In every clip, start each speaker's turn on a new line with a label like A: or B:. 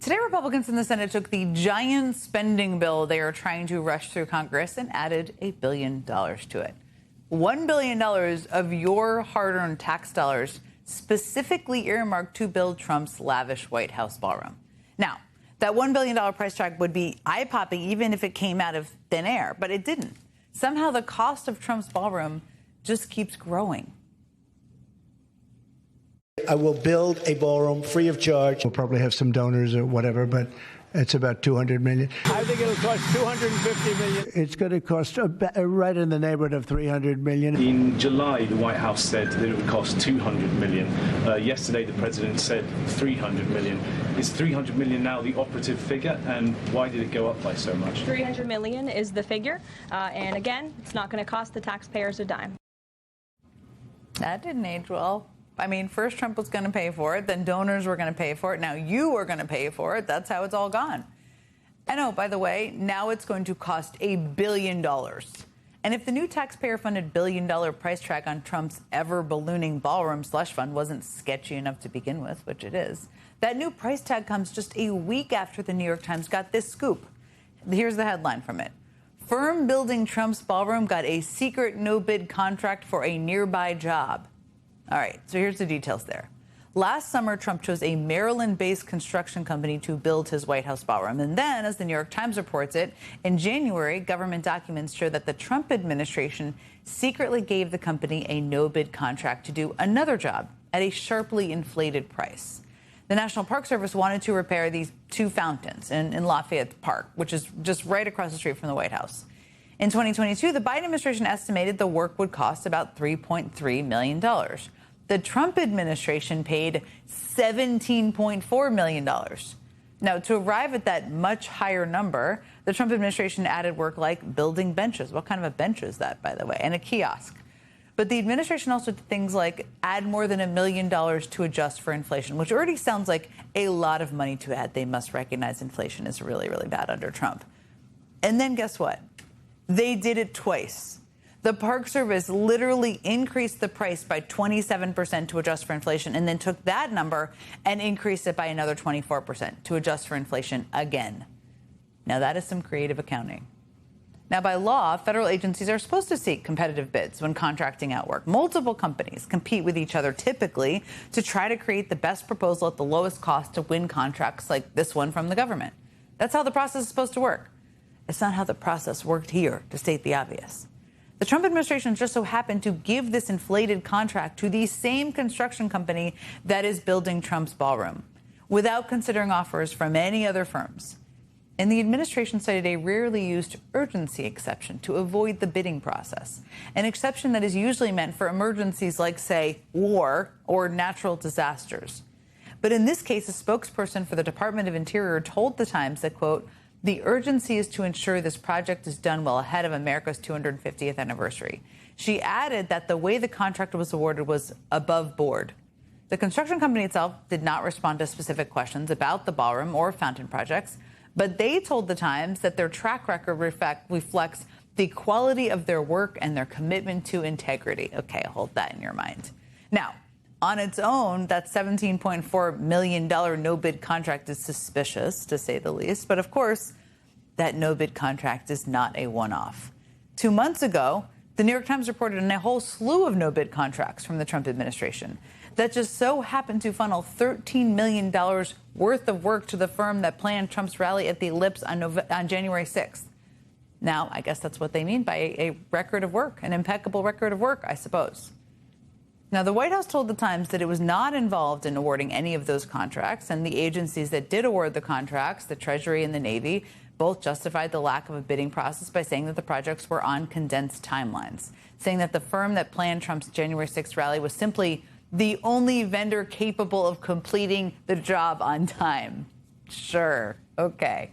A: Today, Republicans in the Senate took the giant spending bill they are trying to rush through Congress and added $1 billion to it. $1 billion of your hard-earned tax dollars specifically earmarked to build Trump's lavish White House ballroom. Now, that $1 billion price tag would be eye-popping even if it came out of thin air, but it didn't. Somehow the cost of Trump's ballroom just keeps growing.
B: I will build a ballroom free of charge.
C: We'll probably have some donors or whatever, but it's about $200 million.
D: I think it'll cost $250 million.
C: It's going to cost right in the neighborhood of $300 million.
E: In July, the White House said that it would cost $200 million. Yesterday, the president said $300 million. Is $300 million now the operative figure, and why did it go up by so much?
F: $300 million is the figure, and again, it's not going to cost the taxpayers a dime.
A: That didn't age well. I mean, first Trump was going to pay for it, then donors were going to pay for it. Now you are going to pay for it. That's how it's all gone. And oh, by the way, now it's going to cost $1 billion. And if the new taxpayer-funded $1 billion price tag on Trump's ever-ballooning ballroom slush fund wasn't sketchy enough to begin with, which it is, that new price tag comes just a week after the New York Times got this scoop. Here's the headline from it. Firm building Trump's ballroom got a secret no-bid contract for a nearby job. All right, so here's the details there. Last summer, Trump chose a Maryland-based construction company to build his White House ballroom. And then, as the New York Times reports it, in January, government documents show that the Trump administration secretly gave the company a no-bid contract to do another job at a sharply inflated price. The National Park Service wanted to repair these two fountains in Lafayette Park, which is just right across the street from the White House. In 2022, the Biden administration estimated the work would cost about $3.3 million. The Trump administration paid $17.4 million. Now, to arrive at that much higher number, the Trump administration added work like building benches. What kind of a bench is that, by the way? And a kiosk. But the administration also did things like add more than $1 million to adjust for inflation, which already sounds like a lot of money to add. They must recognize inflation is really, really bad under Trump. And then guess what? They did it twice. The Park Service literally increased the price by 27% to adjust for inflation, and then took that number and increased it by another 24% to adjust for inflation again. Now, that is some creative accounting. Now, by law, federal agencies are supposed to seek competitive bids when contracting out work. Multiple companies compete with each other typically to try to create the best proposal at the lowest cost to win contracts like this one from the government. That's how the process is supposed to work. It's not how the process worked here, to state the obvious. The Trump administration just so happened to give this inflated contract to the same construction company that is building Trump's ballroom, without considering offers from any other firms. And the administration cited a rarely used urgency exception to avoid the bidding process, an exception that is usually meant for emergencies like, say, war or natural disasters. But in this case, a spokesperson for the Department of Interior told the Times that, quote, the urgency is to ensure this project is done well ahead of America's 250th anniversary. She added that the way the contract was awarded was above board. The construction company itself did not respond to specific questions about the ballroom or fountain projects, but they told the Times that their track record reflects the quality of their work and their commitment to integrity. Okay, hold that in your mind. Now, on its own, that $17.4 million no-bid contract is suspicious, to say the least. But of course, that no-bid contract is not a one-off. 2 months ago, the New York Times reported on a whole slew of no-bid contracts from the Trump administration that just so happened to funnel $13 million worth of work to the firm that planned Trump's rally at the Ellipse on January 6th. Now, I guess that's what they mean by a record of work, an impeccable record of work, I suppose. Now, the White House told the Times that it was not involved in awarding any of those contracts, and the agencies that did award the contracts, the Treasury and the Navy, both justified the lack of a bidding process by saying that the projects were on condensed timelines, saying that the firm that planned Trump's January 6th rally was simply the only vendor capable of completing the job on time. Sure, okay.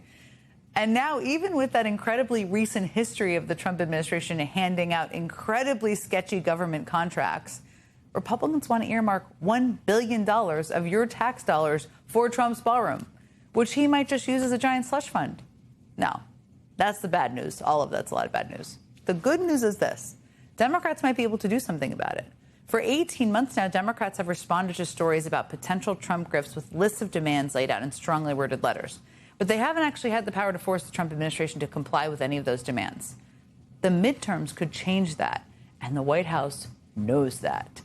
A: And now, even with that incredibly recent history of the Trump administration handing out incredibly sketchy government contracts, Republicans want to earmark $1 billion of your tax dollars for Trump's ballroom, which he might just use as a giant slush fund. No, that's the bad news. All of that's a lot of bad news. The good news is this. Democrats might be able to do something about it. For 18 months now, Democrats have responded to stories about potential Trump grifts with lists of demands laid out in strongly worded letters. But they haven't actually had the power to force the Trump administration to comply with any of those demands. The midterms could change that, and the White House knows that.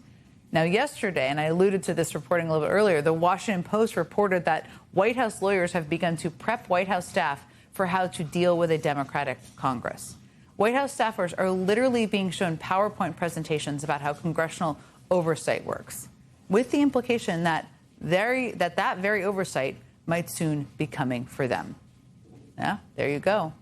A: Now, yesterday, and I alluded to this reporting a little bit earlier, the Washington Post reported that White House lawyers have begun to prep White House staff for how to deal with a Democratic Congress. White House staffers are literally being shown PowerPoint presentations about how congressional oversight works, with the implication that that very oversight might soon be coming for them. Yeah, there you go.